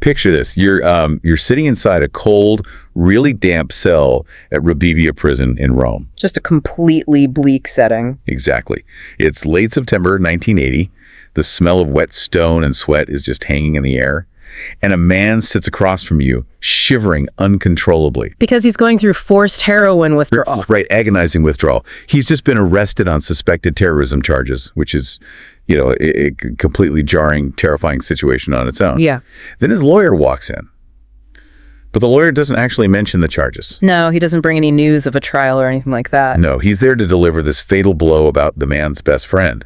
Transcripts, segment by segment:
Picture this. You're sitting inside a cold, really damp cell at Rebibbia prison in Rome. Just a completely bleak setting. Exactly. It's late September 1980. The smell of wet stone and sweat is just hanging in the air. And a man sits across from you, shivering uncontrollably. Because he's going through forced heroin withdrawal. Right, agonizing withdrawal. He's just been arrested on suspected terrorism charges, which is, a completely jarring, terrifying situation on its own. Yeah. Then his lawyer walks in. But the lawyer doesn't actually mention the charges. No, he doesn't bring any news of a trial or anything like that. No, he's there to deliver this fatal blow about the man's best friend.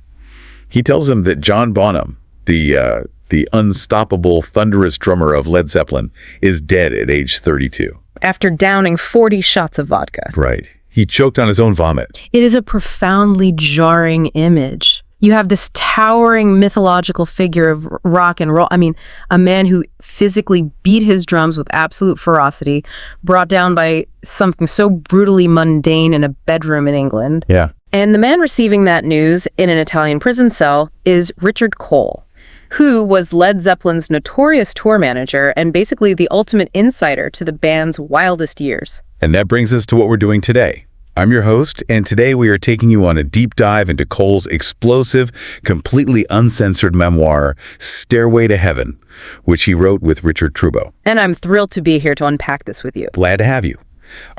He tells him that John Bonham, the unstoppable, thunderous drummer of Led Zeppelin, is dead at age 32. After downing 40 shots of vodka. Right. He choked on his own vomit. It is a profoundly jarring image. You have this towering mythological figure of rock and roll. I mean, a man who physically beat his drums with absolute ferocity, brought down by something so brutally mundane in a bedroom in England. Yeah. And the man receiving that news in an Italian prison cell is Richard Cole, who was Led Zeppelin's notorious tour manager and basically the ultimate insider to the band's wildest years. And that brings us to what we're doing today. I'm your host, and today we are taking you on a deep dive into Cole's explosive, completely uncensored memoir, Stairway to Heaven, which he wrote with Richard Trubo. And I'm thrilled to be here to unpack this with you. Glad to have you.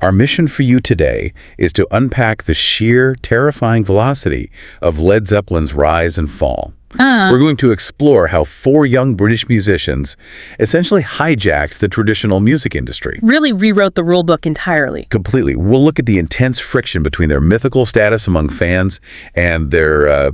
Our mission for you today is to unpack the sheer, terrifying velocity of Led Zeppelin's rise and fall. We're going to explore how 4 young British musicians essentially hijacked the traditional music industry. Really rewrote the rule book entirely. Completely. We'll look at the intense friction between their mythical status among fans and their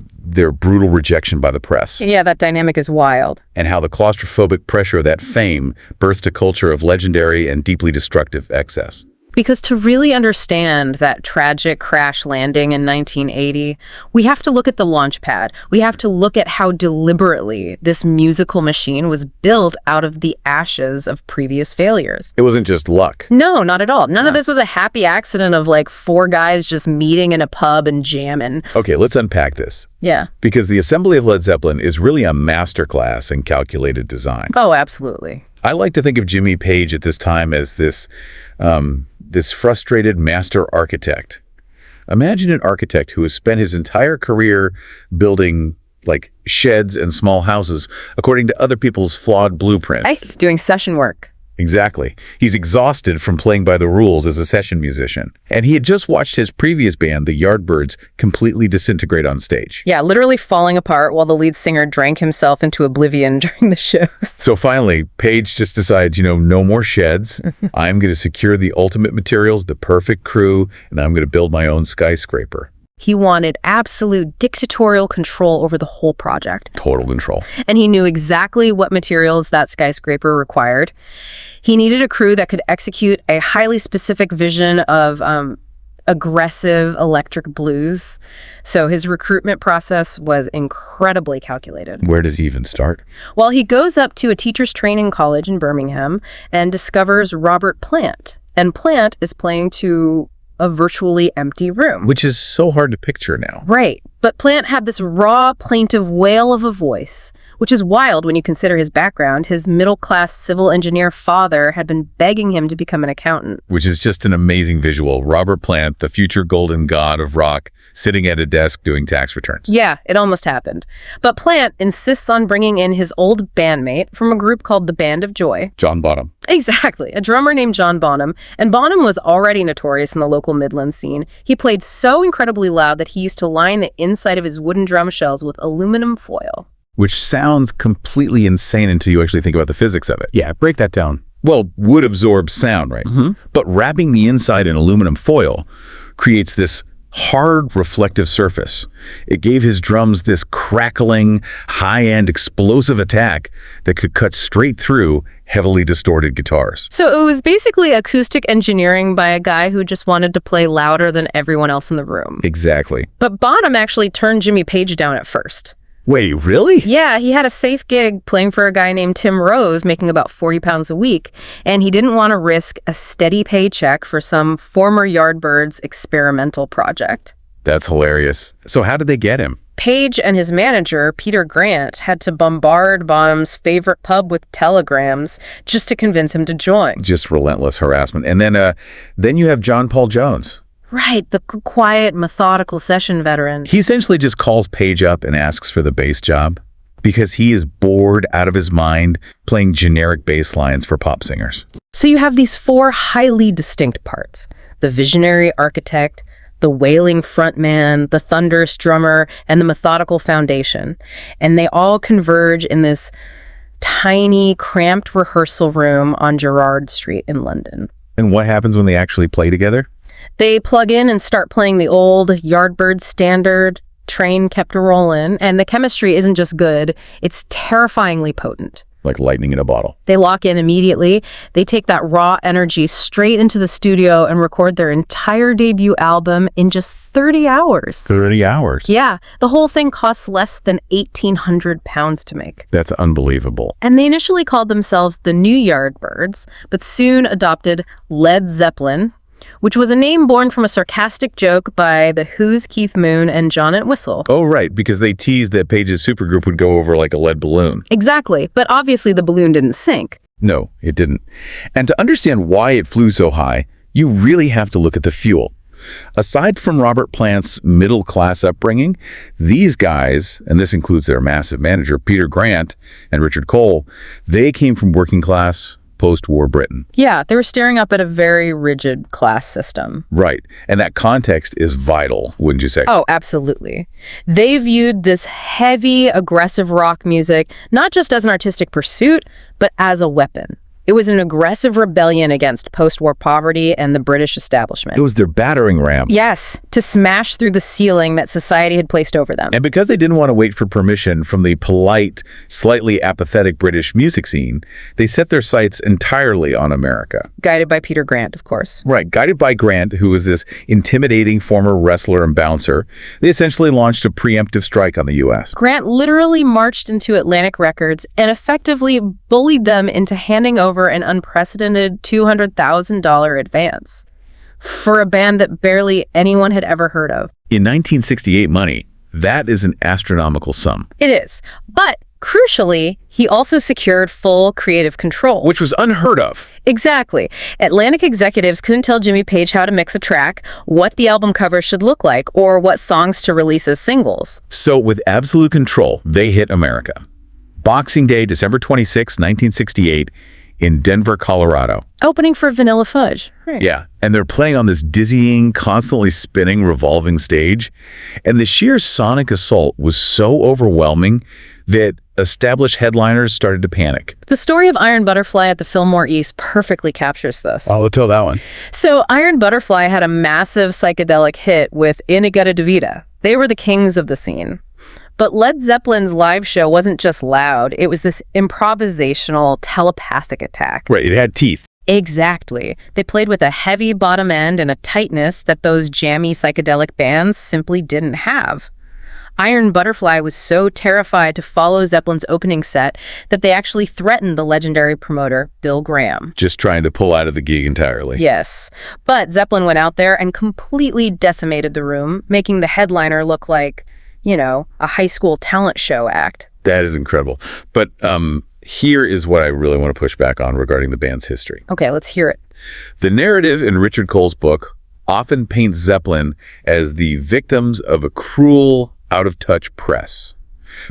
brutal rejection by the press. Yeah, that dynamic is wild. And how the claustrophobic pressure of that fame birthed a culture of legendary and deeply destructive excess. Because to really understand that tragic crash landing in 1980, we have to look at the launch pad. We have to look at how deliberately this musical machine was built out of the ashes of previous failures. It wasn't just luck. No, not at all. None of this was a happy accident of like 4 guys just meeting in a pub and jamming. Okay, let's unpack this. Yeah. Because the assembly of Led Zeppelin is really a masterclass in calculated design. Oh, absolutely. I like to think of Jimmy Page at this time as this frustrated master architect. Imagine an architect who has spent his entire career building like sheds and small houses according to other people's flawed blueprints. Nice, doing session work. Exactly. He's exhausted from playing by the rules as a session musician. And he had just watched his previous band, the Yardbirds, completely disintegrate on stage. Yeah, literally falling apart while the lead singer drank himself into oblivion during the shows. So finally, Page just decides, no more sheds. I'm going to secure the ultimate materials, the perfect crew, and I'm going to build my own skyscraper. He wanted absolute dictatorial control over the whole project. Total control. And he knew exactly what materials that skyscraper required. He needed a crew that could execute a highly specific vision of aggressive electric blues. So his recruitment process was incredibly calculated. Where does he even start? Well, he goes up to a teacher's training college in Birmingham and discovers Robert Plant. And Plant is playing to a virtually empty room. Which is so hard to picture now. Right. But Plant had this raw, plaintive wail of a voice, which is wild when you consider his background. His middle-class civil engineer father had been begging him to become an accountant. Which is just an amazing visual. Robert Plant, the future golden god of rock, sitting at a desk doing tax returns. Yeah, it almost happened. But Plant insists on bringing in his old bandmate from a group called the Band of Joy. John Bonham. Exactly, a drummer named John Bonham. And Bonham was already notorious in the local Midlands scene. He played so incredibly loud that he used to line the inside of his wooden drum shells with aluminum foil. Which sounds completely insane until you actually think about the physics of it. Yeah, break that down. Well, wood absorbs sound, right? But wrapping the inside in aluminum foil creates this hard, reflective surface. It gave his drums this crackling, high-end, explosive attack that could cut straight through heavily distorted guitars. So it was basically acoustic engineering by a guy who just wanted to play louder than everyone else in the room. Exactly. But Bonham actually turned Jimmy Page down at first. Wait, really? Yeah, he had a safe gig playing for a guy named Tim Rose, making about 40 pounds a week, and he didn't want to risk a steady paycheck for some former Yardbirds experimental project. That's hilarious. So how did they get him? Page and his manager, Peter Grant, had to bombard Bonham's favorite pub with telegrams just to convince him to join. Just relentless harassment. And then you have John Paul Jones. Right, the quiet, methodical session veteran. He essentially just calls Page up and asks for the bass job because he is bored out of his mind playing generic bass lines for pop singers. So you have these four highly distinct parts: the visionary architect, the wailing frontman, the thunderous drummer, and the methodical foundation. And they all converge in this tiny, cramped rehearsal room on Gerrard Street in London. And what happens when they actually play together? They plug in and start playing the old Yardbird standard, Train Kept a Rollin', and the chemistry isn't just good, it's terrifyingly potent. Like lightning in a bottle. They lock in immediately. They take that raw energy straight into the studio and record their entire debut album in just 30 hours. 30 hours? Yeah. The whole thing costs less than £1,800 to make. That's unbelievable. And they initially called themselves the New Yardbirds, but soon adopted Led Zeppelin, which was a name born from a sarcastic joke by The Who's Keith Moon and John Entwistle. Oh, right, because they teased that Page's supergroup would go over like a lead balloon. Exactly, but obviously the balloon didn't sink. No, it didn't. And to understand why it flew so high, you really have to look at the fuel. Aside from Robert Plant's middle-class upbringing, these guys, and this includes their massive manager, Peter Grant and Richard Cole, they came from working-class, post-war Britain. Yeah, they were staring up at a very rigid class system. Right. And that context is vital, wouldn't you say? Oh, absolutely. They viewed this heavy, aggressive rock music not just as an artistic pursuit, but as a weapon. It was an aggressive rebellion against post-war poverty and the British establishment. It was their battering ram. Yes, to smash through the ceiling that society had placed over them. And because they didn't want to wait for permission from the polite, slightly apathetic British music scene, they set their sights entirely on America. Guided by Peter Grant, of course. Right, guided by Grant, who was this intimidating former wrestler and bouncer, they essentially launched a preemptive strike on the U.S. Grant literally marched into Atlantic Records and effectively bullied them into handing over an unprecedented $200,000 advance for a band that barely anyone had ever heard of. In 1968 money, that is an astronomical sum. It is. But crucially, he also secured full creative control. Which was unheard of. Exactly. Atlantic executives couldn't tell Jimmy Page how to mix a track, what the album cover should look like, or what songs to release as singles. So with absolute control, they hit America. Boxing Day, December 26, 1968, in Denver, Colorado. Opening for Vanilla Fudge. Right. Yeah, and they're playing on this dizzying, constantly spinning, revolving stage. And the sheer sonic assault was so overwhelming that established headliners started to panic. The story of Iron Butterfly at the Fillmore East perfectly captures this. I'll tell that one. So Iron Butterfly had a massive psychedelic hit with In-A-Gadda-Da-Vida. They were the kings of the scene. But Led Zeppelin's live show wasn't just loud. It was this improvisational, telepathic attack. Right, it had teeth. Exactly. They played with a heavy bottom end and a tightness that those jammy psychedelic bands simply didn't have. Iron Butterfly was so terrified to follow Zeppelin's opening set that they actually threatened the legendary promoter, Bill Graham. Just trying to pull out of the gig entirely. Yes. But Zeppelin went out there and completely decimated the room, making the headliner look like, you know, a high school talent show act. That is incredible. But here is what I really want to push back on regarding the band's history. Okay, let's hear it. The narrative in Richard Cole's book often paints Zeppelin as the victims of a cruel, out-of-touch press,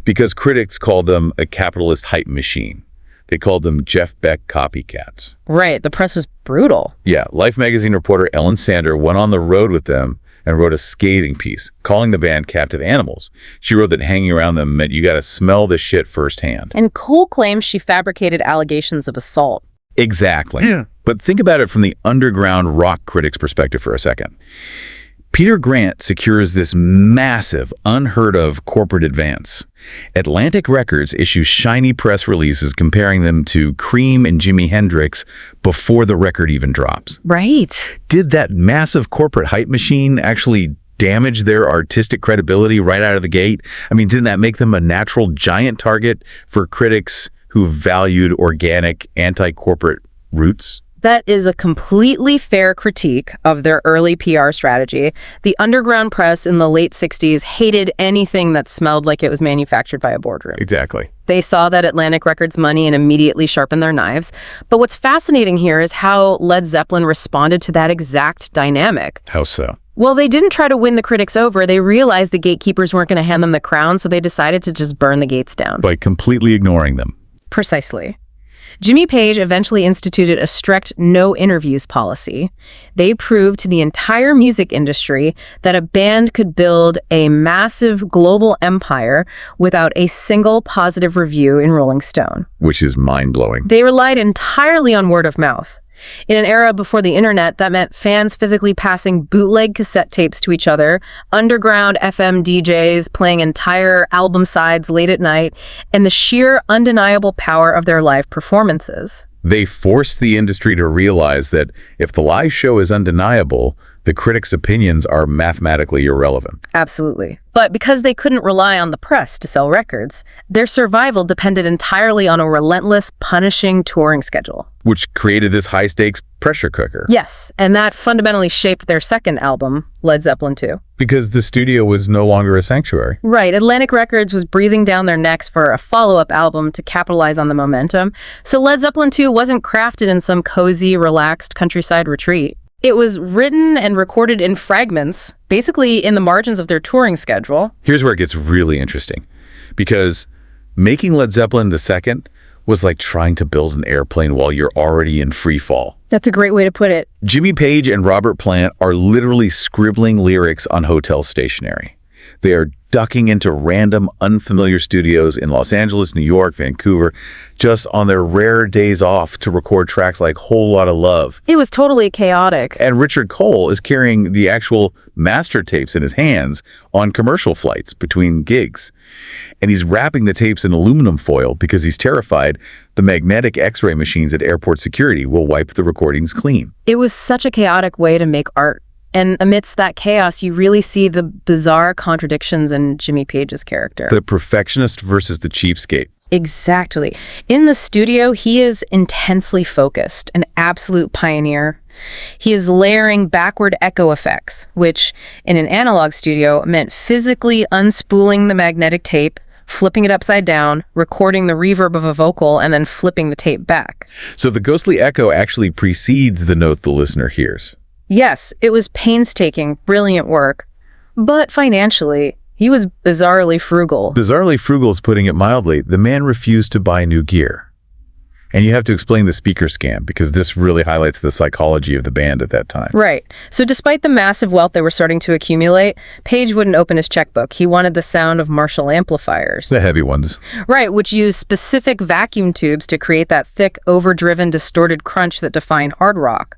because critics called them a capitalist hype machine. They called them Jeff Beck copycats. Right, the press was brutal. Yeah, Life magazine reporter Ellen Sander went on the road with them and wrote a scathing piece, calling the band captive animals. She wrote that hanging around them meant you got to smell the shit firsthand. And Cole claims she fabricated allegations of assault. Exactly. Yeah. But think about it from the underground rock critic's perspective for a second. Peter Grant secures this massive, unheard-of corporate advance. Atlantic Records issues shiny press releases comparing them to Cream and Jimi Hendrix before the record even drops. Right. Did that massive corporate hype machine actually damage their artistic credibility right out of the gate? I mean, didn't that make them a natural giant target for critics who valued organic, anti-corporate roots? That is a completely fair critique of their early PR strategy. The underground press in the late 60s hated anything that smelled like it was manufactured by a boardroom. Exactly. They saw that Atlantic Records money and immediately sharpened their knives. But what's fascinating here is how Led Zeppelin responded to that exact dynamic. How so? Well, they didn't try to win the critics over. They realized the gatekeepers weren't going to hand them the crown, so they decided to just burn the gates down. By completely ignoring them. Precisely. Jimmy Page eventually instituted a strict no interviews policy. They proved to the entire music industry that a band could build a massive global empire without a single positive review in Rolling Stone. Which is mind-blowing. They relied entirely on word of mouth. In an era before the internet, that meant fans physically passing bootleg cassette tapes to each other, underground FM DJs playing entire album sides late at night, and the sheer undeniable power of their live performances. They forced the industry to realize that if the live show is undeniable, the critics' opinions are mathematically irrelevant. Absolutely. But because they couldn't rely on the press to sell records, their survival depended entirely on a relentless, punishing touring schedule. Which created this high-stakes pressure cooker. Yes, and that fundamentally shaped their second album, Led Zeppelin II. Because the studio was no longer a sanctuary. Right. Atlantic Records was breathing down their necks for a follow-up album to capitalize on the momentum. So Led Zeppelin II wasn't crafted in some cozy, relaxed countryside retreat. It was written and recorded in fragments, basically in the margins of their touring schedule. Here's where it gets really interesting. Because making Led Zeppelin II was like trying to build an airplane while you're already in free fall. That's a great way to put it. Jimmy Page and Robert Plant are literally scribbling lyrics on hotel stationery. They are ducking into random, unfamiliar studios in Los Angeles, New York, Vancouver, just on their rare days off to record tracks like Whole Lotta Love. It was totally chaotic. And Richard Cole is carrying the actual master tapes in his hands on commercial flights between gigs. And he's wrapping the tapes in aluminum foil because he's terrified the magnetic X-ray machines at airport security will wipe the recordings clean. It was such a chaotic way to make art. And amidst that chaos, you really see the bizarre contradictions in Jimmy Page's character. The perfectionist versus the cheapskate. Exactly. In the studio, he is intensely focused, an absolute pioneer. He is layering backward echo effects, which in an analog studio meant physically unspooling the magnetic tape, flipping it upside down, recording the reverb of a vocal, and then flipping the tape back. So the ghostly echo actually precedes the note the listener hears. Yes, it was painstaking, brilliant work. But financially, he was bizarrely frugal. Bizarrely frugal is putting it mildly. The man refused to buy new gear. And you have to explain the speaker scam, because this really highlights the psychology of the band at that time. Right. So despite the massive wealth they were starting to accumulate, Page wouldn't open his checkbook. He wanted the sound of Marshall amplifiers. The heavy ones. Right, which used specific vacuum tubes to create that thick, overdriven, distorted crunch that defined hard rock.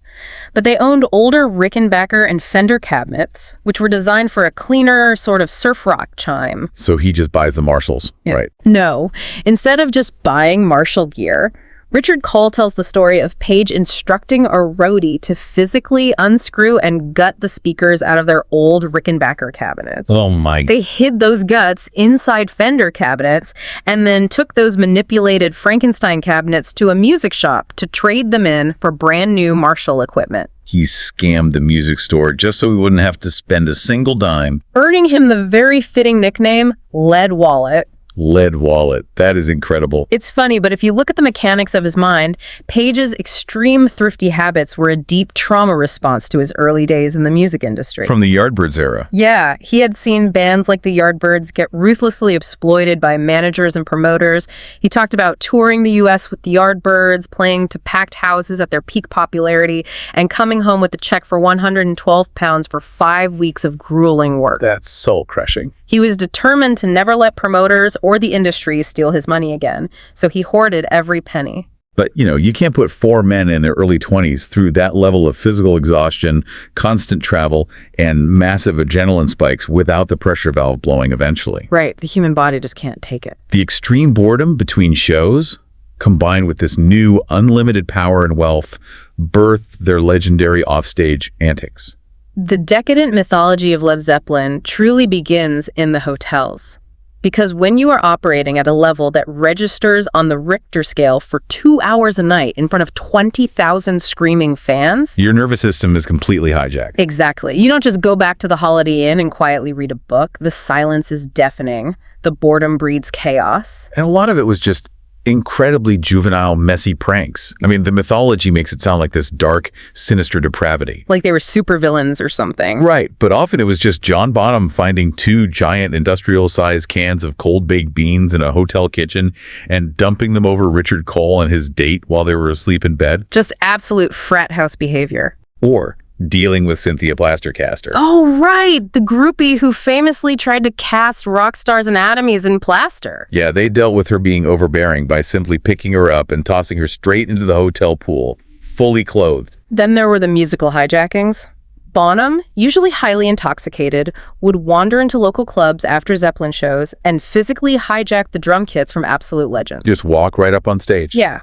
But they owned older Rickenbacker and Fender cabinets, which were designed for a cleaner, sort of surf rock chime. So he just buys the Marshalls, right? No. Instead of just buying Marshall gear, Richard Cole tells the story of Page instructing a roadie to physically unscrew and gut the speakers out of their old Rickenbacker cabinets. Oh my God. They hid those guts inside Fender cabinets and then took those manipulated Frankenstein cabinets to a music shop to trade them in for brand new Marshall equipment. He scammed the music store just so he wouldn't have to spend a single dime. Earning him the very fitting nickname, Lead Wallet. Lead wallet. That is incredible. It's funny, but if you look at the mechanics of his mind, Page's extreme thrifty habits were a deep trauma response to his early days in the music industry. From the Yardbirds era. Yeah, he had seen bands like the Yardbirds get ruthlessly exploited by managers and promoters. He talked about touring the U.S. with the Yardbirds, playing to packed houses at their peak popularity, and coming home with a check for 112 pounds for 5 weeks of grueling work. That's soul-crushing. He was determined to never let promoters or the industry steal his money again, so he hoarded every penny. But, you can't put 4 men in their early 20s through that level of physical exhaustion, constant travel, and massive adrenaline spikes without the pressure valve blowing eventually. Right, the human body just can't take it. The extreme boredom between shows, combined with this new unlimited power and wealth, birthed their legendary offstage antics. The decadent mythology of Led Zeppelin truly begins in the hotels. Because when you are operating at a level that registers on the Richter scale for 2 hours a night in front of 20,000 screaming fans... Your nervous system is completely hijacked. Exactly. You don't just go back to the Holiday Inn and quietly read a book. The silence is deafening. The boredom breeds chaos. And a lot of it was just incredibly juvenile, messy pranks. I mean, the mythology makes it sound like this dark, sinister depravity. Like they were supervillains or something. Right, but often it was just John Bonham finding 2 giant industrial-sized cans of cold baked beans in a hotel kitchen and dumping them over Richard Cole and his date while they were asleep in bed. Just absolute frat house behavior. Or dealing with Cynthia Plastercaster. Oh, right! The groupie who famously tried to cast rock stars' anatomies in plaster. Yeah, they dealt with her being overbearing by simply picking her up and tossing her straight into the hotel pool, fully clothed. Then there were the musical hijackings. Bonham, usually highly intoxicated, would wander into local clubs after Zeppelin shows and physically hijack the drum kits from absolute legends. Just walk right up on stage. Yeah.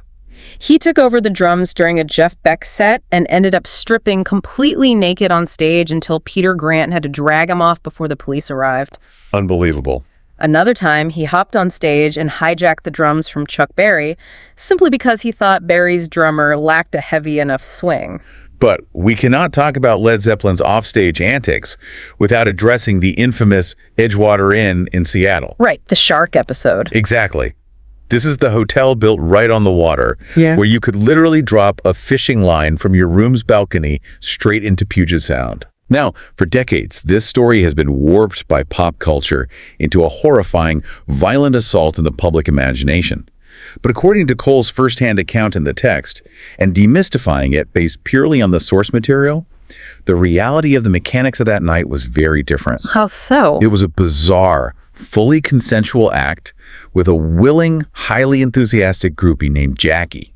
He took over the drums during a Jeff Beck set and ended up stripping completely naked on stage until Peter Grant had to drag him off before the police arrived. Unbelievable. Another time, he hopped on stage and hijacked the drums from Chuck Berry simply because he thought Berry's drummer lacked a heavy enough swing. But we cannot talk about Led Zeppelin's offstage antics without addressing the infamous Edgewater Inn in Seattle. Right, the shark episode. Exactly. This is the hotel built right on the water, where you could literally drop a fishing line from your room's balcony straight into Puget Sound. Now, for decades, this story has been warped by pop culture into a horrifying, violent assault in the public imagination. But according to Cole's firsthand account in the text, and demystifying it based purely on the source material, the reality of the mechanics of that night was very different. How so? It was a bizarre, fully consensual act with a willing, highly enthusiastic groupie named Jackie.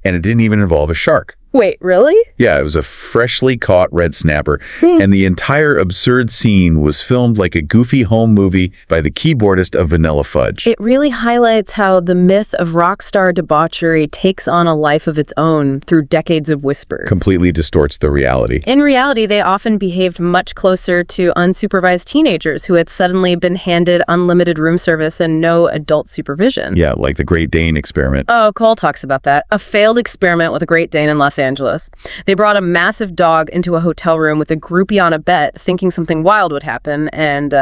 And it didn't even involve a shark. Wait, really? Yeah, it was a freshly caught red snapper, and the entire absurd scene was filmed like a goofy home movie by the keyboardist of Vanilla Fudge. It really highlights how the myth of rock star debauchery takes on a life of its own through decades of whispers. Completely distorts the reality. In reality, they often behaved much closer to unsupervised teenagers who had suddenly been handed unlimited room service and no adult supervision. Yeah, like the Great Dane experiment. Oh, Cole talks about that. A failed experiment with a Great Dane in Los Angeles. They brought a massive dog into a hotel room with a groupie on a bet, thinking something wild would happen, and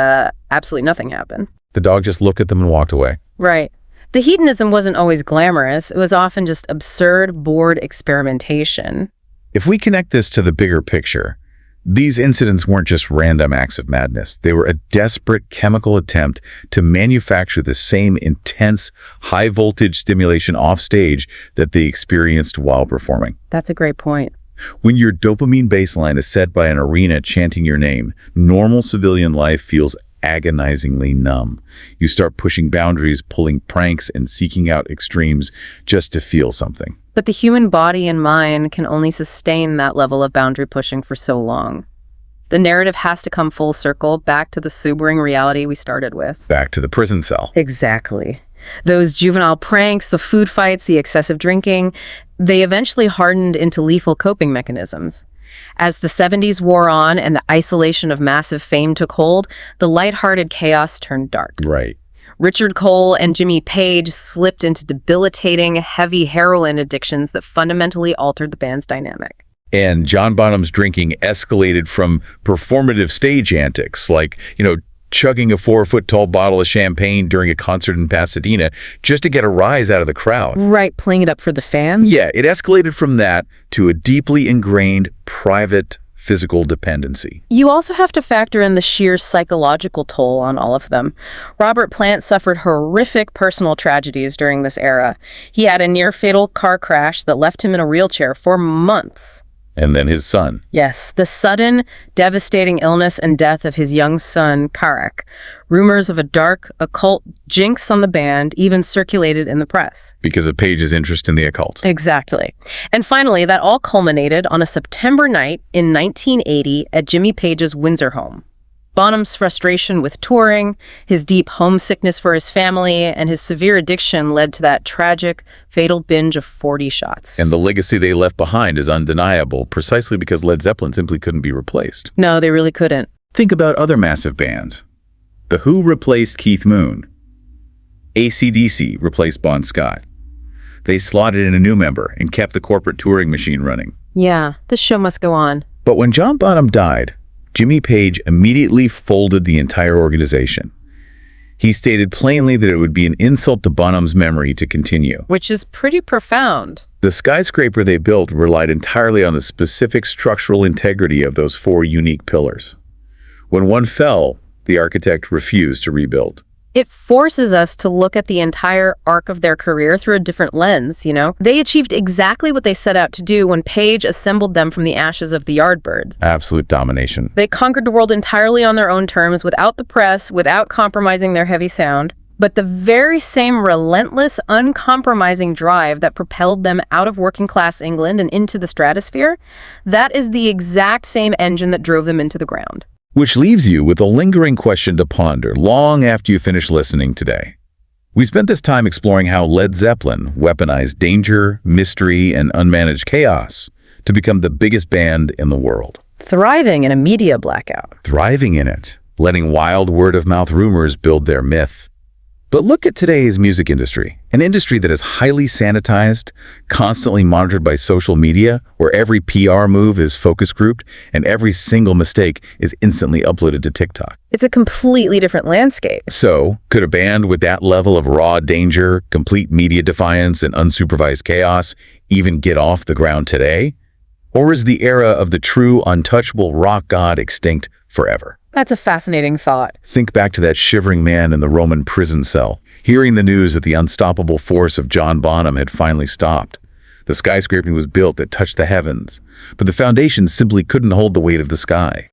absolutely nothing happened. The dog just looked at them and walked away. Right. The hedonism wasn't always glamorous. It was often just absurd, bored experimentation. If we connect this to the bigger picture, these incidents weren't just random acts of madness. They were a desperate chemical attempt to manufacture the same intense, high-voltage stimulation offstage that they experienced while performing. That's a great point. When your dopamine baseline is set by an arena chanting your name, normal civilian life feels agonizingly numb. You start pushing boundaries, pulling pranks, and seeking out extremes just to feel something. But the human body and mind can only sustain that level of boundary pushing for so long. The narrative has to come full circle back to the sobering reality we started with. Back to the prison cell. Exactly. Those juvenile pranks, the food fights, the excessive drinking, they eventually hardened into lethal coping mechanisms. As the 70s wore on and the isolation of massive fame took hold, the lighthearted chaos turned dark. Right. Richard Cole and Jimmy Page slipped into debilitating, heavy heroin addictions that fundamentally altered the band's dynamic. And John Bonham's drinking escalated from performative stage antics, like, chugging a 4-foot-tall bottle of champagne during a concert in Pasadena just to get a rise out of the crowd. Right, playing it up for the fans? Yeah, it escalated from that to a deeply ingrained, private, physical dependency. You also have to factor in the sheer psychological toll on all of them. Robert Plant suffered horrific personal tragedies during this era. He had a near-fatal car crash that left him in a wheelchair for months. And then his son. Yes, the sudden, devastating illness and death of his young son, Karek. Rumors of a dark, occult jinx on the band even circulated in the press. Because of Page's interest in the occult. Exactly. And finally, that all culminated on a September night in 1980 at Jimmy Page's Windsor home. Bonham's frustration with touring, his deep homesickness for his family, and his severe addiction led to that tragic, fatal binge of 40 shots. And the legacy they left behind is undeniable, precisely because Led Zeppelin simply couldn't be replaced. No, they really couldn't. Think about other massive bands. The Who replaced Keith Moon. AC/DC replaced Bon Scott. They slotted in a new member and kept the corporate touring machine running. Yeah, this show must go on. But when John Bonham died, Jimmy Page immediately folded the entire organization. He stated plainly that it would be an insult to Bonham's memory to continue. Which is pretty profound. The skyscraper they built relied entirely on the specific structural integrity of those 4 unique pillars. When one fell, the architect refused to rebuild. It forces us to look at the entire arc of their career through a different lens, you know? They achieved exactly what they set out to do when Page assembled them from the ashes of the Yardbirds. Absolute domination. They conquered the world entirely on their own terms, without the press, without compromising their heavy sound. But the very same relentless, uncompromising drive that propelled them out of working-class England and into the stratosphere, that is the exact same engine that drove them into the ground. Which leaves you with a lingering question to ponder long after you finish listening today. We spent this time exploring how Led Zeppelin weaponized danger, mystery, and unmanaged chaos to become the biggest band in the world. Thriving in a media blackout. Thriving in it, letting wild word-of-mouth rumors build their myth. But look at today's music industry, an industry that is highly sanitized, constantly monitored by social media, where every PR move is focus grouped and every single mistake is instantly uploaded to TikTok. It's a completely different landscape. So, could a band with that level of raw danger, complete media defiance, and unsupervised chaos even get off the ground today? Or is the era of the true, untouchable rock god extinct forever? That's a fascinating thought. Think back to that shivering man in the Roman prison cell, hearing the news that the unstoppable force of John Bonham had finally stopped. The skyscraper was built that touched the heavens, but the foundations simply couldn't hold the weight of the sky.